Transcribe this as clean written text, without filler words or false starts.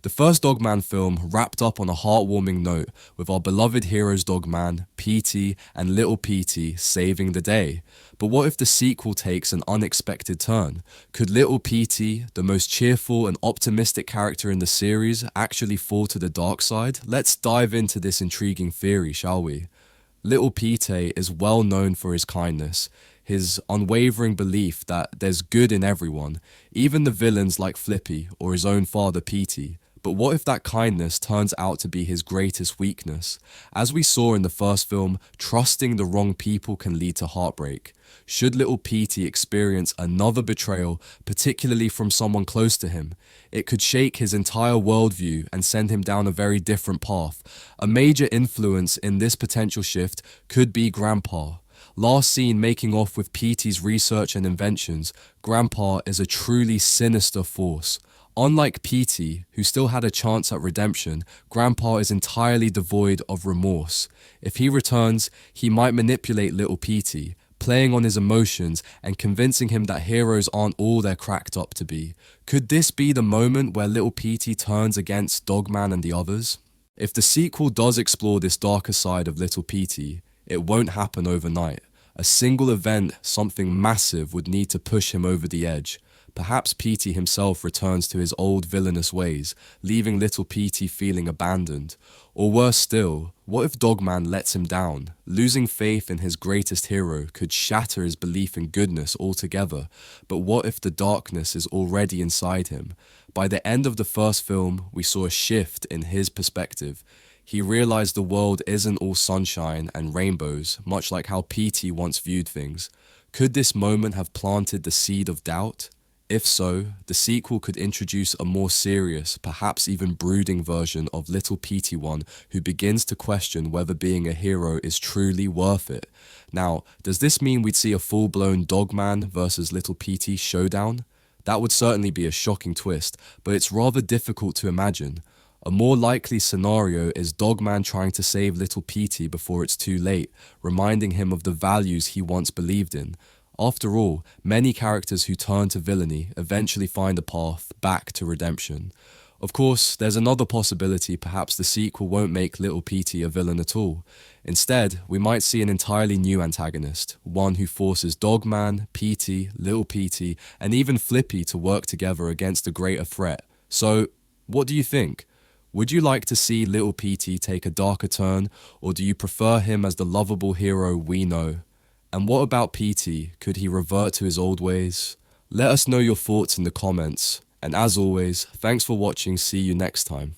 The first Dogman film wrapped up on a heartwarming note with our beloved heroes Dogman, Petey, and Little Petey saving the day. But what if the sequel takes an unexpected turn? Could Little Petey, the most cheerful and optimistic character in the series, actually fall to the dark side? Let's dive into this intriguing theory, shall we? Little Petey is well known for his kindness, his unwavering belief that there's good in everyone, even the villains like Flippy or his own father Petey. But what if that kindness turns out to be his greatest weakness? As we saw in the first film, trusting the wrong people can lead to heartbreak. Should Little Petey experience another betrayal, particularly from someone close to him, it could shake his entire worldview and send him down a very different path. A major influence in this potential shift could be Grandpa. Last seen making off with Petey's research and inventions, Grandpa is a truly sinister force. Unlike Petey, who still had a chance at redemption, Grandpa is entirely devoid of remorse. If he returns, he might manipulate Little Petey, playing on his emotions and convincing him that heroes aren't all they're cracked up to be. Could this be the moment where Little Petey turns against Dogman and the others? If the sequel does explore this darker side of Little Petey, it won't happen overnight. A single event, something massive, would need to push him over the edge. Perhaps Petey himself returns to his old villainous ways, leaving Little Petey feeling abandoned. Or worse still, what if Dogman lets him down? Losing faith in his greatest hero could shatter his belief in goodness altogether. But what if the darkness is already inside him? By the end of the first film, we saw a shift in his perspective. He realized the world isn't all sunshine and rainbows, much like how Petey once viewed things. Could this moment have planted the seed of doubt? If so, the sequel could introduce a more serious, perhaps even brooding version of Little Petey one who begins to question whether being a hero is truly worth it. Now, does this mean we'd see a full-blown Dogman versus Little Petey showdown? That would certainly be a shocking twist, but it's rather difficult to imagine. A more likely scenario is Dogman trying to save Little Petey before it's too late, reminding him of the values he once believed in. After all, many characters who turn to villainy eventually find a path back to redemption. Of course, there's another possibility perhaps the sequel won't make Little Petey a villain at all. Instead, we might see an entirely new antagonist, one who forces Dogman, Petey, Little Petey, and even Flippy to work together against a greater threat. So, what do you think? Would you like to see Little Petey take a darker turn, or do you prefer him as the lovable hero we know? And what about Petey? Could he revert to his old ways? Let us know your thoughts in the comments. And as always, thanks for watching. See you next time.